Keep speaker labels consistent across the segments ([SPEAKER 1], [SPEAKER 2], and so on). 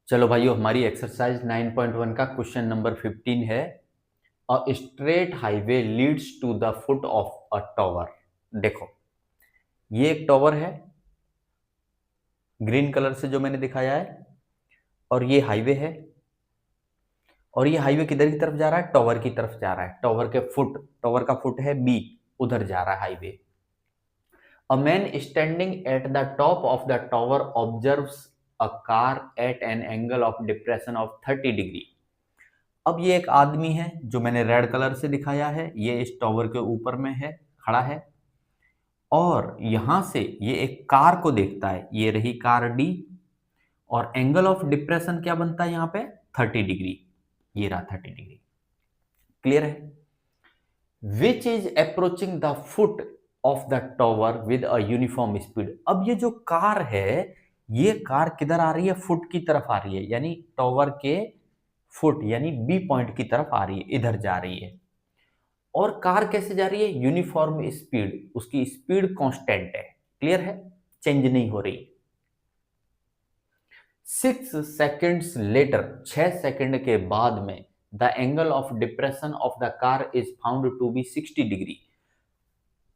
[SPEAKER 1] चलो भाइयों, हमारी एक्सरसाइज 9.1 का क्वेश्चन नंबर 15 है। A straight highway leads to the foot of a tower. देखो, ये एक टॉवर है ग्रीन कलर से जो मैंने दिखाया है, और ये हाईवे है। और ये हाईवे किधर की तरफ जा रहा है? टॉवर की तरफ जा रहा है। टॉवर का फुट है बी, उधर जा रहा है highway. A man standing at the top of the tower observes a car eight an angle of depression of 30 degree. अब ये एक आदमी है जो मैंने रेड कलर से दिखाया है, ये इस टॉवर के ऊपर में है, खड़ा है। और यहां से ये एक कार को देखता है, ये रही कार डी। और एंगल ऑफ डिप्रेशन क्या बनता है यहाँ पे? 30 डिग्री। ये रहा 30 डिग्री। क्लियर है? Which is approaching the foot of the tower with a uniform speed. अब ये जो कार है, ये कार किधर आ रही है? फुट की तरफ आ रही है, यानी टॉवर के फुट यानी बी पॉइंट की तरफ आ रही है, इधर जा रही है। और कार कैसे जा रही है? यूनिफॉर्म स्पीड, उसकी स्पीड कांस्टेंट है। क्लियर है? चेंज नहीं हो रही। 6 सेकेंड्स लेटर, 6 सेकंड के बाद में, the angle of depression of the car is found to be 60 degree.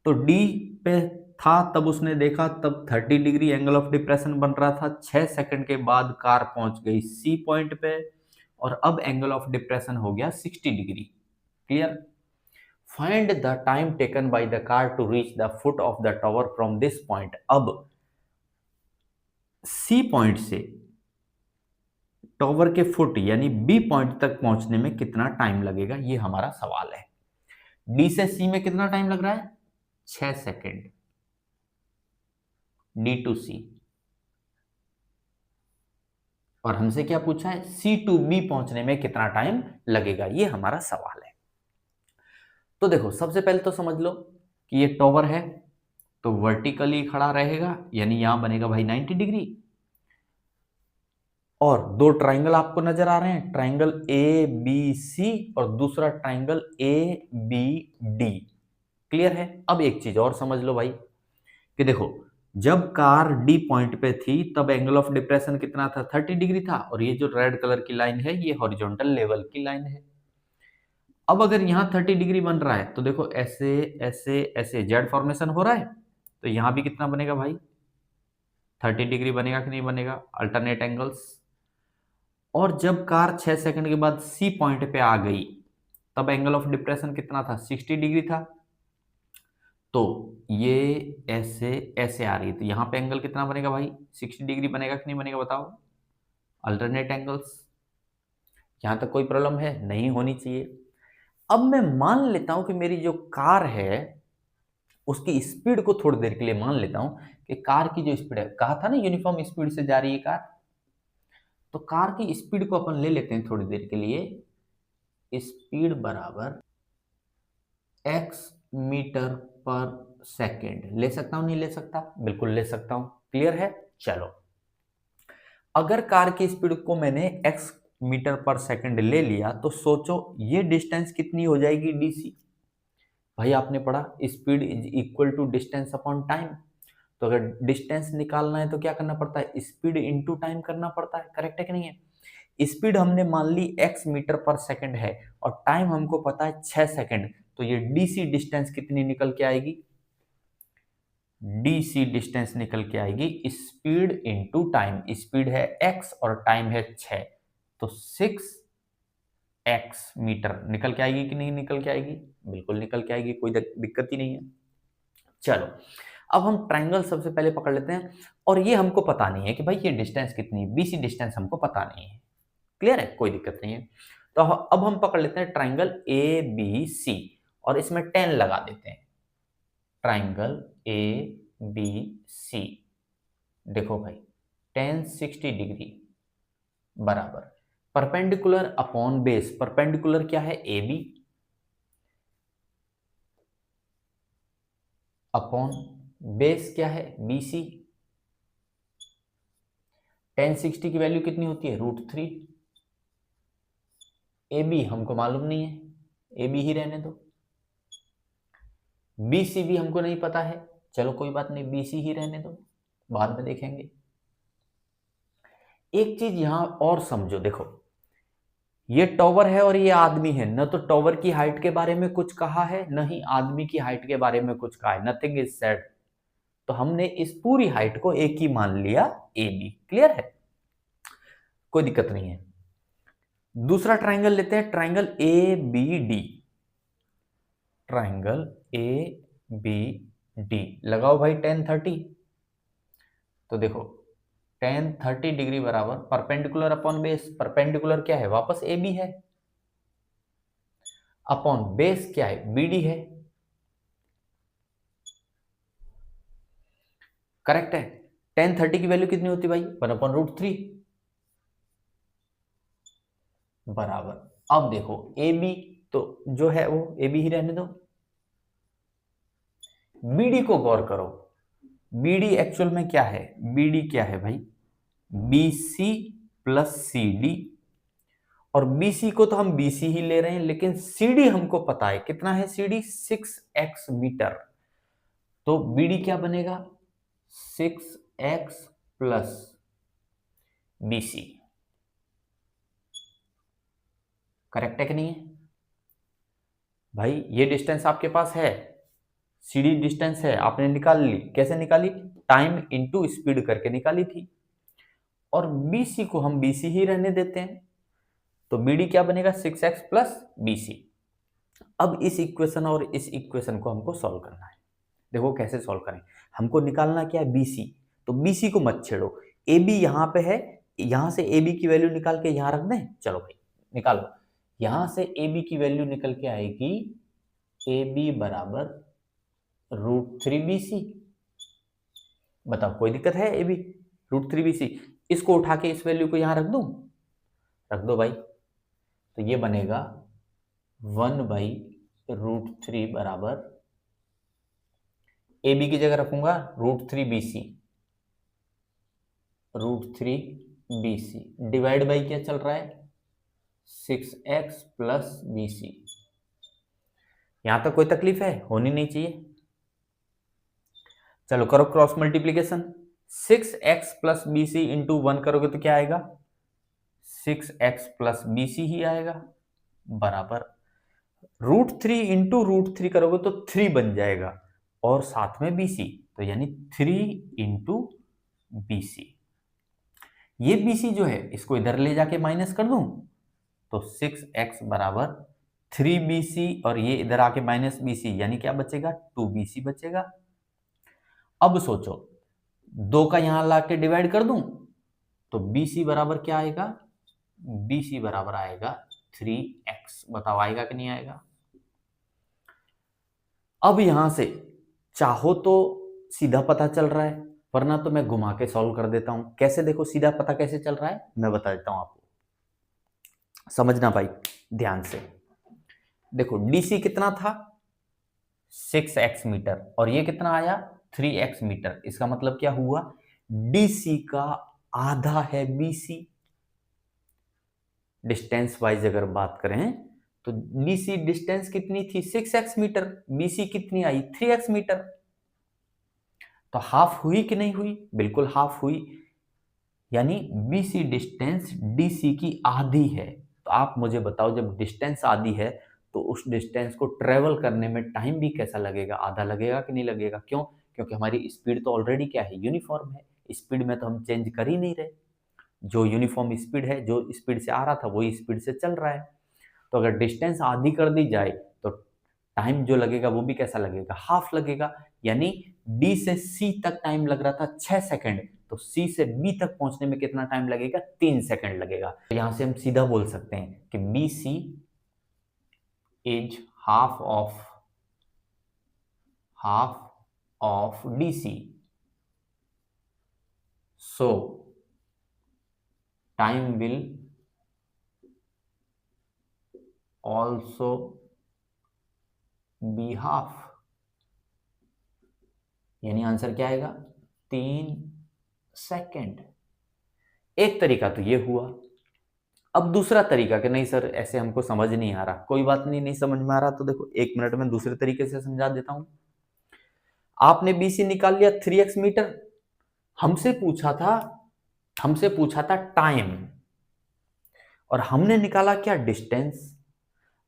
[SPEAKER 1] तो डी पे था, तब उसने देखा, तब 30 डिग्री एंगल ऑफ डिप्रेशन बन रहा था। 6 सेकंड के बाद कार पहुंच गई सी पॉइंट पे, और अब एंगल ऑफ डिप्रेशन हो गया 60 degree. Clear? Find the time taken by the car to reach the foot of the tower from this point. अब सी पॉइंट से टावर के फुट यानी बी पॉइंट तक पहुंचने में कितना टाइम लगेगा, ये हमारा सवाल है। डी से सी में कितना टाइम लग रहा है? 6 सेकेंड। डी टू सी। और हमसे क्या पूछा है? सी टू बी पहुंचने में कितना टाइम लगेगा, ये हमारा सवाल है। तो देखो, सबसे पहले तो समझ लो कि ये टावर है, तो वर्टिकली खड़ा रहेगा, यानी यहां बनेगा भाई 90 डिग्री। और दो ट्राइंगल आपको नजर आ रहे हैं, ट्राइंगल ए बी सी और दूसरा triangle A B D. Clear है? अब एक चीज और समझ लो भाई, कि देखो, जब कार डी पॉइंट पे थी तब एंगल ऑफ डिप्रेशन कितना था? 30 डिग्री था। और ये जो रेड कलर की लाइन है, ये हॉरिजॉन्टल लेवल की लाइन है। अब अगर यहाँ 30 डिग्री बन रहा है, तो देखो ऐसे ऐसे ऐसे जेड फॉर्मेशन हो रहा है, तो यहाँ भी कितना बनेगा भाई? 30 डिग्री बनेगा कि नहीं बनेगा? Alternate angles. और जब कार 6 सेकंड के बाद सी पॉइंट पे आ गई, तब एंगल ऑफ डिप्रेशन कितना था? 60 डिग्री था। तो ये ऐसे ऐसे आ रही है, तो यहाँ पे एंगल कितना बनेगा भाई? 60 डिग्री बनेगा कि नहीं बनेगा, बताओ? Alternate angles. यहाँ तक कोई प्रॉब्लम है? नहीं होनी चाहिए। अब मैं मान लेता हूं कि मेरी जो कार है, उसकी स्पीड को थोड़ी देर के लिए मान लेता हूं कि कार की जो स्पीड है, कहा था ना यूनिफॉर्म स्पीड से जा रही है कार, तो कार की स्पीड को अपन ले लेते हैं थोड़ी देर के लिए। स्पीड बराबर एक्स मीटर पर सेकेंड। ले सकता हूं नहीं ले सकता? बिल्कुल ले सकता हूं। क्लियर है? चलो, अगर कार की स्पीड को मैंने एक्स मीटर पर सेकंड ले लिया, तो सोचो ये डिस्टेंस कितनी हो जाएगी? डीसी। भाई आपने पढ़ा speed is equal to distance upon time. तो अगर डिस्टेंस निकालना है तो क्या करना पड़ता है? स्पीड इनटू टाइम करना पड़ता है। करेक्ट है कि नहीं है? स्पीड हमने मान ली x मीटर पर सेकंड है, और टाइम हमको पता है 6 सेकंड। तो ये डीसी डिस्टेंस कितनी निकल के आएगी? डीसी डिस्टेंस निकल के आएगी स्पीड इनटू टाइम। स्पीड है x और टाइम है 6, तो 6x मीटर निकल के आएगी कि नहीं निकल के आएगी? बिल्कुल निकल के आएगी, कोई दिक्कत ही नहीं है। चलो, अब हम ट्राइंगल सबसे पहले पकड़ लेते हैं। और ये हमको पता नहीं है कि भाई ये डिस्टेंस कितनी है, बीसी डिस्टेंस हमको पता नहीं है। क्लियर है? कोई दिक्कत नहीं है। तो अब हम पकड़ लेते हैं ट्राइंगल ए बी सी, और इसमें 10 लगा देते हैं। ट्राइंगल ए बी सी, देखो भाई 10 60 डिग्री बराबर परपेंडिकुलर अपॉन बेस। परपेंडिकुलर क्या है? ए बी अपॉन बेस क्या है? B C. 10 60 की वैल्यू कितनी होती है? √3। ए बी हमको मालूम नहीं है, ए बी ही रहने दो। बी सी भी हमको नहीं पता है, चलो कोई बात नहीं, बी सी ही रहने दो, बाद में देखेंगे। एक चीज यहां और समझो, देखो ये टॉवर है और ये आदमी है, न तो टॉवर की हाइट के बारे में कुछ कहा है, न ही आदमी की हाइट के बारे में कुछ कहा है, नथिंग इज सेड। तो हमने इस पूरी हाइट को एक ही मान लिया ए बी। क्लियर है, कोई दिक्कत नहीं है। दूसरा ट्राइंगल लेते हैं, triangle A B D. Triangle A B D लगाओ भाई tan 30। तो देखो tan 30 डिग्री बराबर परपेंडिकुलर अपॉन बेस। परपेंडिकुलर क्या है, वापस ए बी है, अपॉन बेस क्या है, बी डी है। करेक्ट है। tan 30 की वैल्यू कितनी होती है भाई, 1/√3 बराबर। अब देखो ए बी तो जो है वो ए बी ही रहने दो, बीडी को गौर करो। बीडी एक्चुअल में क्या है, बीडी क्या है भाई, बीसी प्लस सी डी। और बीसी को तो हम बीसी ही ले रहे हैं, लेकिन सीडी हमको पता है कितना है, सीडी 6x मीटर। तो बीडी क्या बनेगा, 6x प्लस बीसी। करेक्ट है कि नहीं है भाई, ये डिस्टेंस आपके पास है, सीडी डिस्टेंस है, आपने निकाल ली। कैसे निकाली, टाइम इनटू स्पीड करके निकाली थी। और बीसी को हम बीसी ही रहने देते हैं, तो बीडी क्या बनेगा, 6x प्लस बीसी। अब इस इक्वेशन और इस इक्वेशन को हमको सॉल्व करना है। देखो कैसे सॉल्व करें, हमको निकालना क्या है, बीसी। तो बीसी को मत छेड़ो, ए बी यहां पे है, यहां से ए बी की वैल्यू निकाल के यहां रख दें। चलो भाई निकालो, यहां से ए बी की वैल्यू निकल के आएगी, ए बी बराबर √3BC। बताओ कोई दिक्कत है, ए बी √3BC। इसको उठा के इस वैल्यू को यहां रख दूं, रख दो भाई। तो ये बनेगा 1/√3 बराबर, ए बी की जगह रखूंगा √3BC, √3BC डिवाइड बाई क्या चल रहा है, 6x प्लस BC। यहां तक कोई तकलीफ है, होनी नहीं चाहिए। चलो करो cross multiplication, 6x plus BC into 1 करोगे तो क्या आएगा, 6x प्लस BC ही आएगा, बराबर √3 इंटू √3 करोगे तो 3 बन जाएगा, और साथ में BC, तो यानी 3 इंटू BC। ये BC जो है इसको इधर ले जाके माइनस कर दूं, तो 6x बराबर 3BC, और ये इधर आके माइनस BC, यानी क्या बचेगा, 2BC बचेगा। अब सोचो 2 का यहां ला के डिवाइड कर दूं, तो BC बराबर क्या आएगा, BC बराबर आएगा 3x। बताओ आएगा कि नहीं आएगा। अब यहां से चाहो तो सीधा पता चल रहा है, वरना तो मैं घुमा के सॉल्व कर देता हूं। कैसे, देखो सीधा पता कैसे चल रहा है मैं बता देता हूं आपको, समझना भाई ध्यान से। देखो DC कितना था, 6x मीटर, और ये कितना आया, 3x मीटर। इसका मतलब क्या हुआ, DC का आधा है BC। डिस्टेंस वाइज अगर बात करें तो DC डिस्टेंस कितनी थी, 6x मीटर, BC कितनी आई, 3x मीटर। तो हाफ हुई कि नहीं हुई, बिल्कुल हाफ हुई, यानी BC डिस्टेंस DC की आधी है। तो आप मुझे बताओ, जब डिस्टेंस आधी है तो उस डिस्टेंस को ट्रेवल करने में टाइम भी कैसा लगेगा, आधा लगेगा कि नहीं लगेगा। क्यों, क्योंकि हमारी स्पीड तो ऑलरेडी क्या है, यूनिफॉर्म है। स्पीड में तो हम चेंज कर ही नहीं रहे, जो यूनिफॉर्म स्पीड है, जो स्पीड से आ रहा था वही स्पीड से चल रहा है। तो अगर डिस्टेंस आधी कर दी जाए तो टाइम जो लगेगा वो भी कैसा लगेगा, हाफ लगेगा। यानी D से C तक टाइम लग रहा था 6 सेकंड, तो C से B तक पहुंचने में कितना टाइम लगेगा, 3 सेकंड लगेगा। तो यहां से हम सीधा बोल सकते हैं कि BC is half of DC, so time will also be half। यानी आंसर क्या आएगा, 3 सेकंड। एक तरीका तो ये हुआ। अब दूसरा तरीका कि नहीं सर ऐसे हमको समझ नहीं आ रहा, कोई बात नहीं, नहीं समझ में आ रहा तो देखो 1 मिनट में दूसरे तरीके से समझा देता हूं। आपने BC निकाल लिया 3x मीटर, हमसे पूछा था हमसे पूछा था टाइम और हमने निकाला क्या, डिस्टेंस।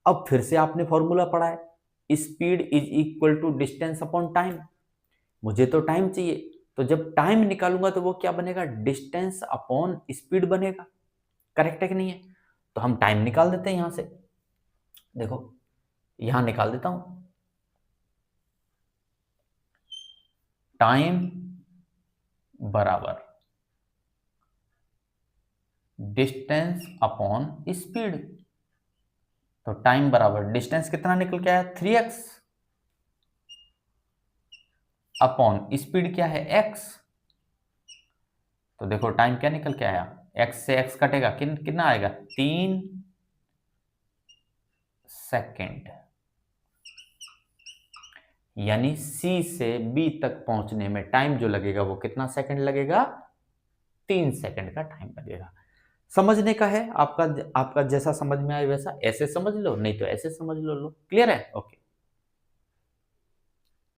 [SPEAKER 1] अब फिर से आपने फॉर्मूला पढ़ा है, speed is equal to distance upon time. मुझे तो टाइम चाहिए, तो जब टाइम निकालूंगा तो वो क्या बनेगा, डिस्टेंस अपॉन स्पीड बनेगा। करेक्ट है कि नहीं है? तो हम टाइम निकाल देते हैं यहां से। देखो यहां निकाल देता हूं, टाइम बराबर डिस्टेंस अपॉन स्पीड। तो टाइम बराबर डिस्टेंस कितना निकल के आया, 3x अपॉन स्पीड क्या है, x। तो देखो टाइम क्या निकल के आया, x से x कटेगा, कितना आएगा, 3 सेकेंड। यानी C से B तक पहुंचने में टाइम जो लगेगा वो कितना सेकंड लगेगा, 3 सेकंड का टाइम लगेगा। समझने का है आपका, आपका जैसा समझ में आए वैसा, ऐसे समझ लो, नहीं तो ऐसे समझ लो। क्लियर है? ओके।